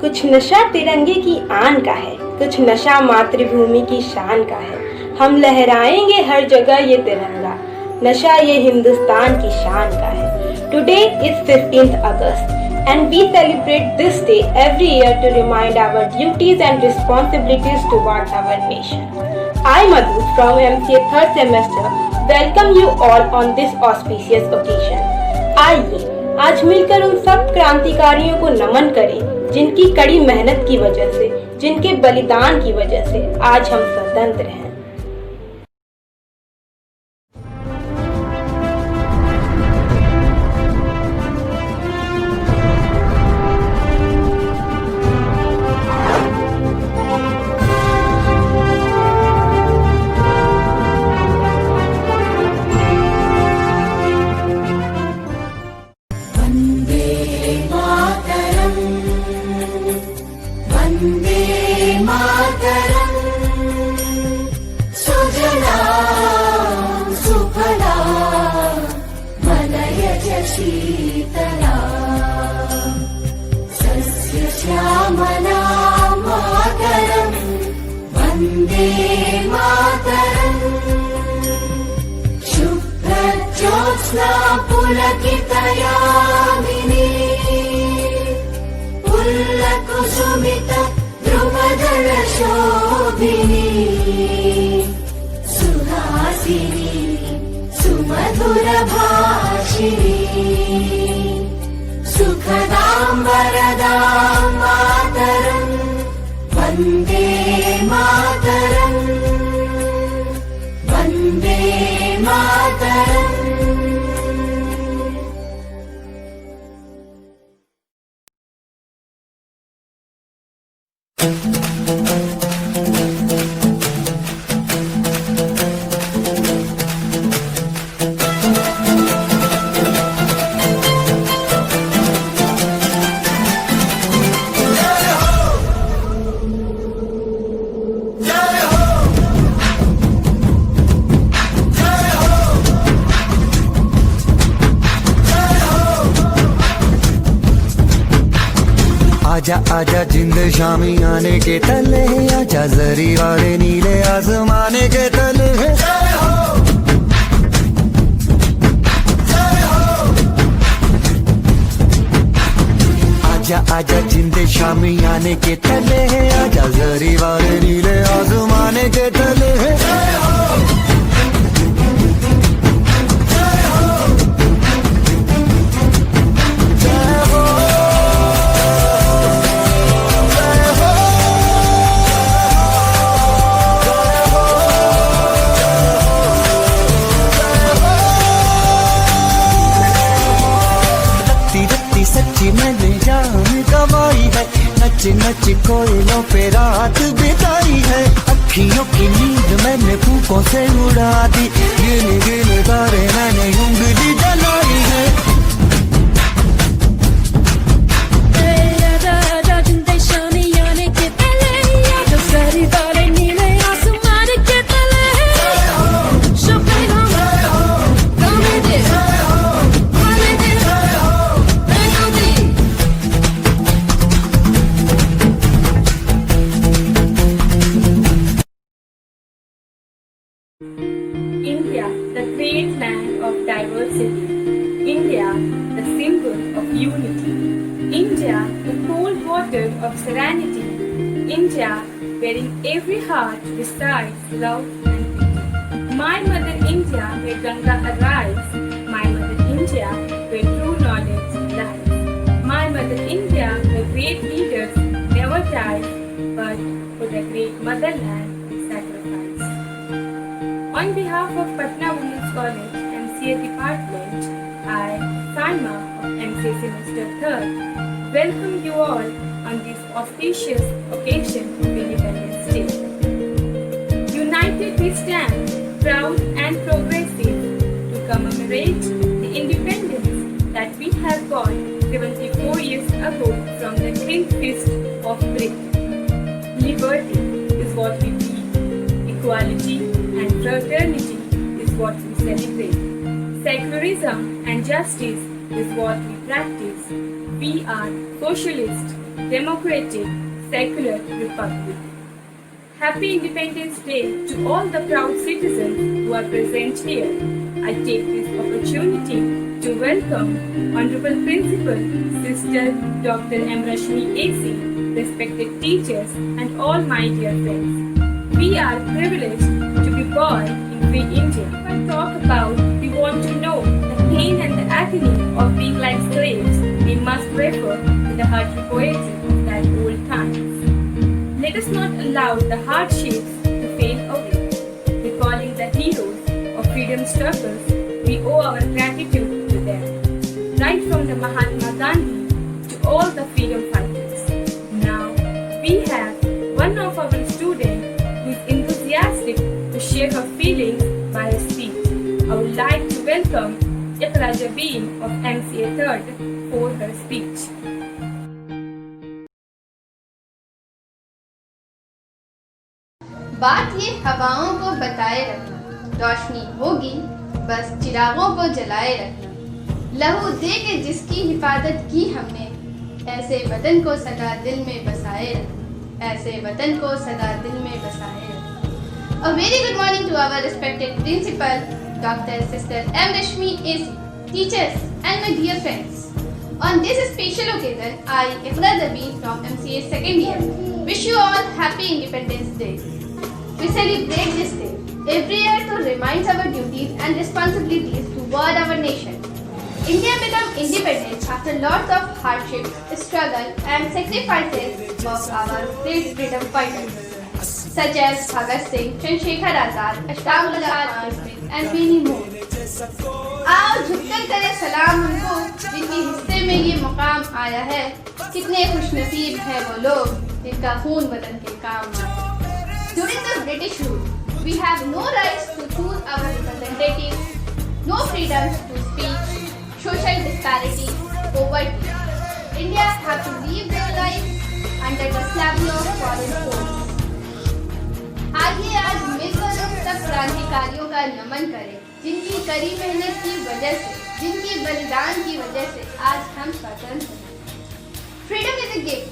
कुछ नशा तिरंगे की आन का है, कुछ नशा मातृभूमि की शान का है। हम लहराएंगे हर जगह ये तिरंगा, नशा ये हिंदुस्तान की शान का है। Today is 15th August and we celebrate this day every year to remind our duties and responsibilities towards our nation. I, Madhu from MCA 3rd semester, welcome you all on this auspicious occasion. आइए आज मिलकर उन सब क्रांतिकारियों को नमन करें जिनकी कड़ी मेहनत की वजह से, जिनके बलिदान की वजह से आज हम स्वतंत्र हैं। शीतला सस्यश्यामला मातरम् वन्दे मातरम् शुभ्रज्योत्स्ना पुलकितयामिनी पुल्लकुसुमित द्रुमदलशोभिनी सुहासिनी सुमधुरभाषिणी सुखदां वरदां मातरम् वन्दे मातरम् वन्दे मातरम्। आजा आजा जिंद शामी आने के तले, आजा जरी वाले नीले आसमाने के तले। आजा आजा जिंद शामी आने के तले, आजा जरी वाले नीले आसमाने के तले। सच्ची मैंने जान गवाई है, नच नच कोयलों पे रात बिताई है। अखियों की नींद मैंने फूकों से उड़ा दी, गिन गिन तारे मैंने उंगली जलाई है। India, the great land of diversity. India, the symbol of unity. India, the cold water of serenity. India, where in every heart resides love and pity. My mother India, where Ganga arrives. My mother India, where true knowledge lies. My mother India, where great leaders never died, but for the great motherland sacrificed. On behalf of Patna Women's College MCA Department, I, Saima of MCA Semester 3rd, welcome you all on this auspicious occasion of Independence Day. United we stand, proud and progressive, to commemorate the independence that we have got 74 years ago from the thin fist of Britain. Liberty is what we need, equality and fraternity is what we celebrate. Secularism and justice is what we practice. We are socialists democratic, secular republic. Happy Independence Day to all the proud citizens who are present here. I take this opportunity to welcome Honorable Principal, Sister Dr. M. Rashmi AC, respected teachers and all my dear friends. We are privileged to be born in free India. When we talk about, we want to know the pain and the agony of being like slaves, we must refer to the heartful poetry of that old times. Let us not allow the hardships to fade away. Recalling the heroes of freedom struggles, we owe our gratitude to them. Right from the Mahatma Gandhi to all the freedom fighters. Now, we have one of our students who is enthusiastic to share her feelings by her speech. I would like to welcome Iqra Jabeen of MCA 3rd for her speech. बात ये हवाओं को बताए रखना, रोशनी होगी बस चिरागों को जलाए रखना। लहू दे के जिसकी हिफाजत की हमने, ऐसे वतन को सदा दिल में बसाए रखना, ऐसे वतन को सदा दिल में बसाए रखना। A very good morning to our respected principal, Dr. Sister M. Rashmi AC, teachers and my dear friends. On this special occasion, I, Iqra Jabeen from MCA 2nd year, wish you all happy Independence Day. We celebrate this day every year to remind our duties and responsibilities toward our nation. India became independent after lots of hardships, struggle and sacrifices of our great freedom fighters such as Bhagat Singh, Chandrasekhar Azad, Ashfaq Ullah and many more. आओ झुककर करें सलाम उनको जिनके हिस्से में ये मुकाम आया है। कितने खुशनसीब हैं वो लोग जिनका खून वतन के काम आया। During the British rule, we have no rights to choose our representatives, no freedoms to speech, social disparity, poverty. India have to live their lives under the slavery of foreign force. आइए आज मिलकर उन सब क्रांतिकारियों का नमन करें जिनकी कड़ी मेहनत की वजह से, जिनकी बलिदान की वजह से आज हम स्वतंत्र हैं। Freedom is a gift.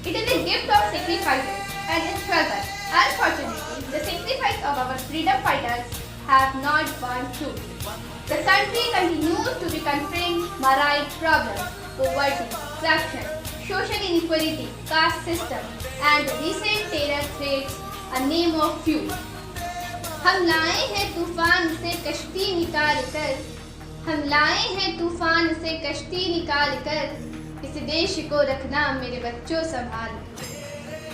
It is a gift of sacrifices and struggle. Unfortunately, the sacrifice of our freedom fighters have not borne fruit. The country continues to be confronting myriad problems, poverty, corruption, social inequality, caste system, and recent terror threats, a name of few. हम लाए हैं तूफान से कश्ती निकाल कर, हम लाए हैं तूफान से कश्ती निकाल कर, इस देश को रखना मेरे बच्चों संभाल।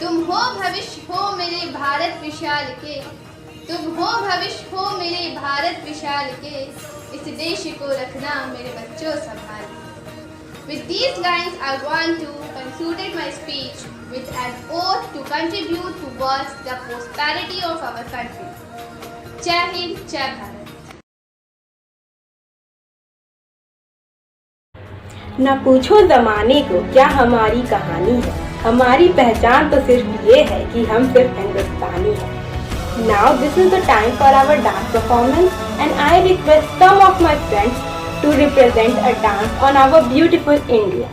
तुम हो भविष्य हो मेरे भारत विशाल के, तुम हो भविष्य हो मेरे भारत विशाल के, इस देश को रखना मेरे बच्चों संभाल। With these lines, I want to conclude my speech with an oath to contribute towards the prosperity of our country. जय हिंद, जय भारत। न पूछो जमाने को क्या हमारी कहानी है, हमारी पहचान तो सिर्फ ये है कि हम सिर्फ हिंदुस्तानी हैं। Now this is the time for our dance performance and I request some of my friends to represent a dance on our beautiful India.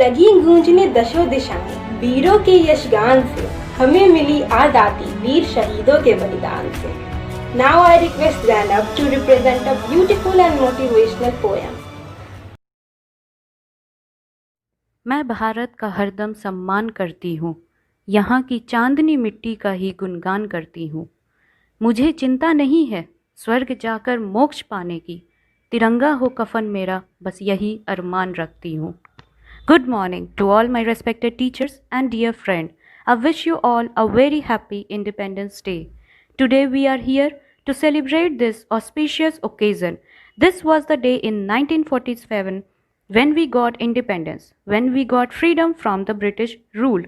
लगी गूंजने दशों दिशाएं वीरों के यशगान से, हमें मिली आज़ादी वीर शहीदों के बलिदान से। Now I request Zainab to represent a beautiful and motivational poem. मैं भारत का हरदम सम्मान करती हूँ, यहाँ की चांदनी मिट्टी का ही गुणगान करती हूँ। मुझे चिंता नहीं है स्वर्ग जाकर मोक्ष पाने की, तिरंगा हो कफन मेरा बस यही अरमान रखती हूँ। Good morning to all my respected teachers and dear friend. I wish you all a very happy Independence Day. Today we are here to celebrate this auspicious occasion. This was the day in 1947 when we got independence, when we got freedom from the British rule.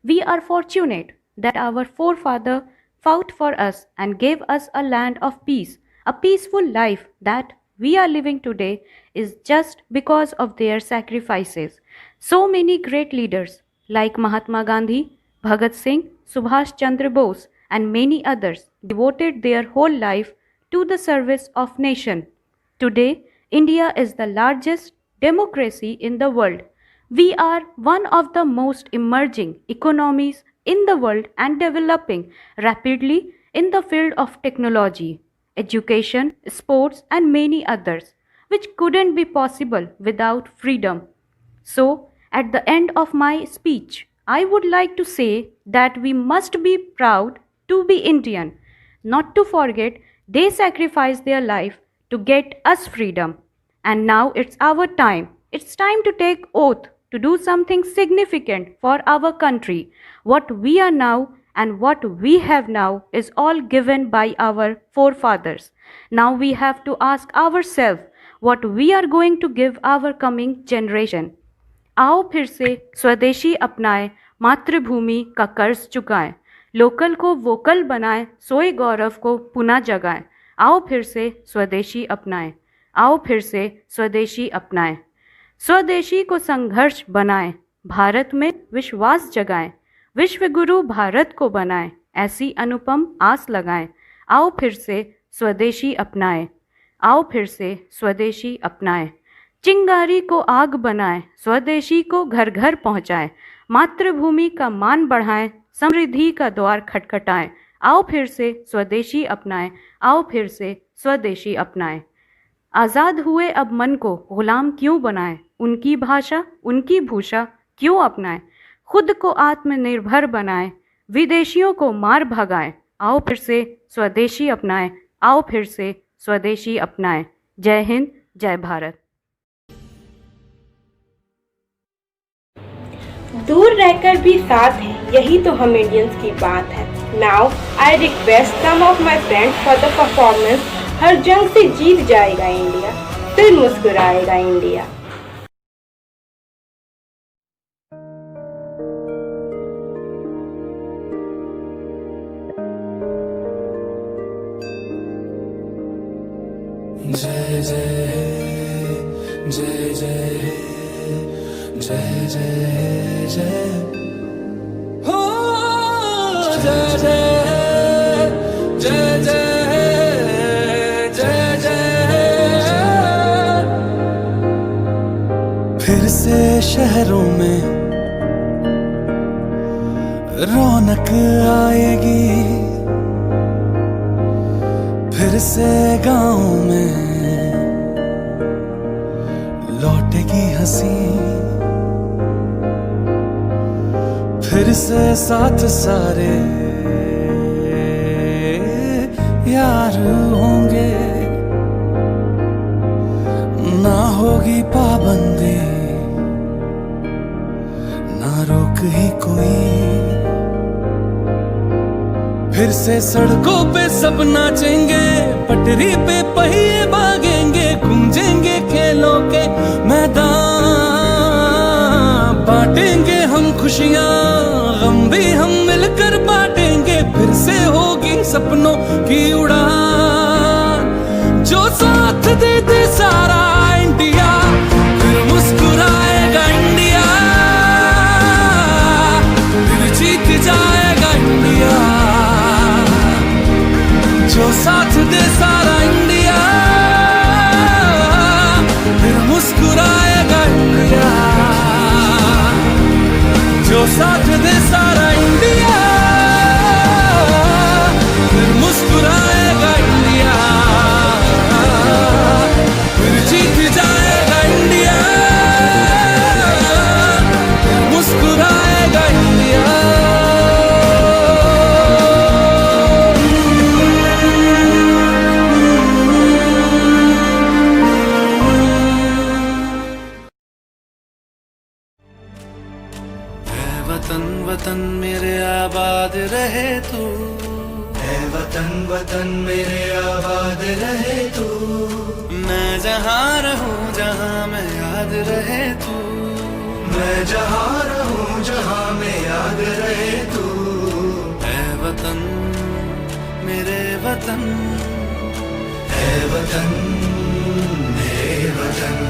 We are fortunate that our forefathers fought for us and gave us a land of peace. A peaceful life that we are living today is just because of their sacrifices. So many great leaders like Mahatma Gandhi, Bhagat Singh, Subhash Chandra Bose and many others devoted their whole life to the service of nation. Today, India is the largest democracy in the world. We are one of the most emerging economies in the world and developing rapidly in the field of technology, education, sports and many others, which couldn't be possible without freedom. So, at the end of my speech, I would like to say that we must be proud to be Indian, not to forget they sacrificed their life to get us freedom. And now it's our time. It's time to take oath to do something significant for our country. What we are now and what we have now is all given by our forefathers. Now we have to ask ourselves what we are going to give our coming generation. आओ फिर से स्वदेशी अपनाएं, मातृभूमि का कर्ज चुकाएं, local को vocal बनाएं, सोए गौरव को पुनः जगाएं। आओ फिर से स्वदेशी अपनाएं, आओ फिर से स्वदेशी अपनाएं, स्वदेशी को संघर्ष बनाएं, भारत में विश्वास जगाएं, विश्व गुरु भारत को बनाएं, ऐसी अनुपम आस लगाएं। आओ फिर से स्वदेशी अपनाएं, आओ फिर से स्वदेशी अपनाएं, चिंगारी को आग बनाएं, स्वदेशी को घर घर पहुंचाएं, मातृभूमि का मान बढ़ाएं, समृद्धि का द्वार खटखटाएं। आओ फिर से स्वदेशी अपनाएं, आओ फिर से स्वदेशी अपनाएं। आज़ाद हुए अब मन को गुलाम क्यों बनाएं, उनकी भाषा उनकी भूषा क्यों अपनाएं, खुद को आत्मनिर्भर बनाएं, विदेशियों को मार भगाएं। आओ फिर से स्वदेशी अपनाएं, आओ फिर से स्वदेशी अपनाएं। जय हिंद, जय भारत। दूर रहकर भी साथ है, यही तो हम इंडियंस की बात है। Now I request some of my friends for the performance. हर जंग से जीत जाएगा इंडिया, फिर मुस्कुराएगा इंडिया। जय जय जय जय जय जय जय हो जय जय जय जय जय जय। फिर से शहरों में रौनक आएगी, फिर से गाँव में लौटेगी हंसी, फिर से साथ सारे यार होंगे, ना होगी पाबंदी ना रोक ही कोई, फिर से सड़कों पे सब नाचेंगे, पटरी पे पहिए भागेंगे, गूंजेंगे खेलों के मैदान, बांटेंगे हम खुशियाँ गम भी हम मिलकर बांटेंगे, फिर से होगी सपनों की उड़ान, जो साथ दे दे सारा इंडिया, फिर मुस्कुराएगा इंडिया, फिर जीत जाएगा इंडिया, जो साथ दे सारा इंडिया, फिर मुस्कुराएगा इंडिया। वतन मेरे आबाद रहे तू, है वतन वतन मेरे आबाद रहे तू। मैं जहाँ रहूं जहाँ मैं याद रहे तू, मैं जहाँ रहूं जहाँ मैं याद रहे तू। है वतन मेरे वतन, है वतन मेरे वतन।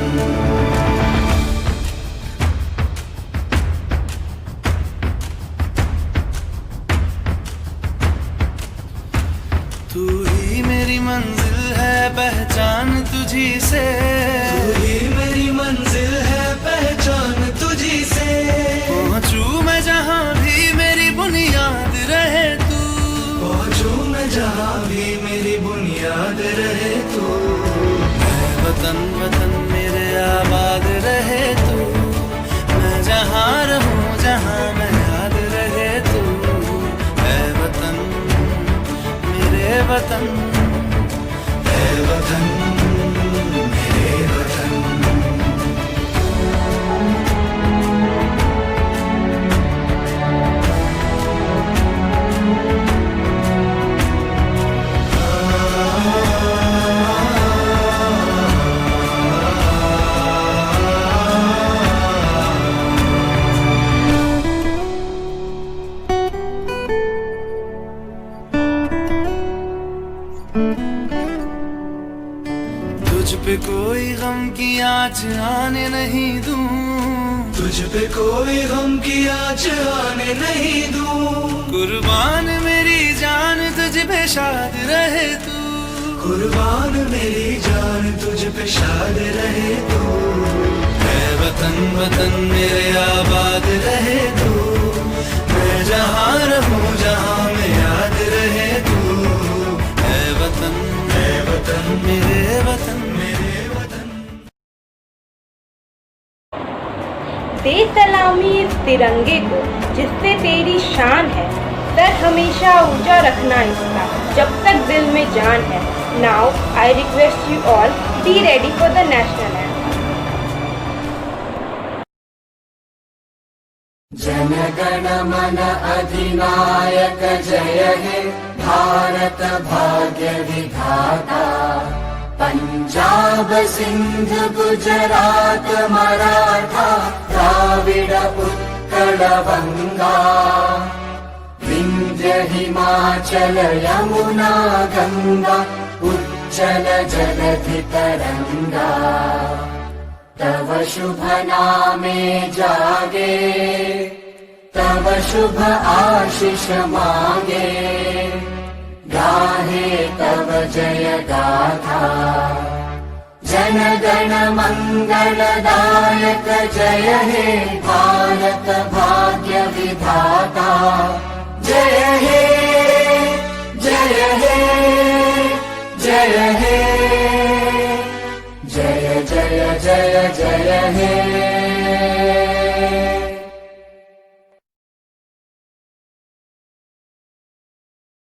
तू ही मेरी मंजिल है पहचान तुझी से, तू ही मेरी मंजिल है पहचान तुझी से। पहुँचूं मैं जहाँ भी मेरी बुनियाद रहे तू, पहुँचूं मैं जहाँ भी मेरी बुनियाद रहे तू। है वतन वतन मेरे आबाद रहे तू, मैं जहाँ रहूं जहाँ मैं याद रहे तू। है वतन मेरे वतन, है वतन मेरे वतन। तुझ पे कोई गम की आँच आने नहीं दूं, तुझ पे कोई गम की आँच आने नहीं दूं। कुर्बान मेरी जान तुझ पे शाद रहे तू, कुर्बान मेरी जान तुझ पे शाद रहे तू। है वतन वतन मेरे आबाद रहे तू, मैं जहाँ रहूं जहाँ मैं याद रहे तू। है वतन मेरे वतन मेरे वतन। दे सलामी इस तिरंगे को जिससे तेरी शान है, सर हमेशा ऊंचा रखना इसका जब तक दिल में जान है। Now I request you all be ready for the national anthem. जनगण मन अधिनायक जय हे भारत भाग्य विधाता। पंजाब सिंध गुजरात मराठा द्राविड उत्कल बंगा। विंध्य हिमाचल यमुना गंगा उच्चल जलधि तरंगा। तव शुभ नामे जागे, तव शुभ आशीष मांगे। गाहे तव जय गाथा, जन गण मंगलदायक जय हे भारत भाग्य विधाता। जय हे जय हे जय हे, जय जय जय जय हे।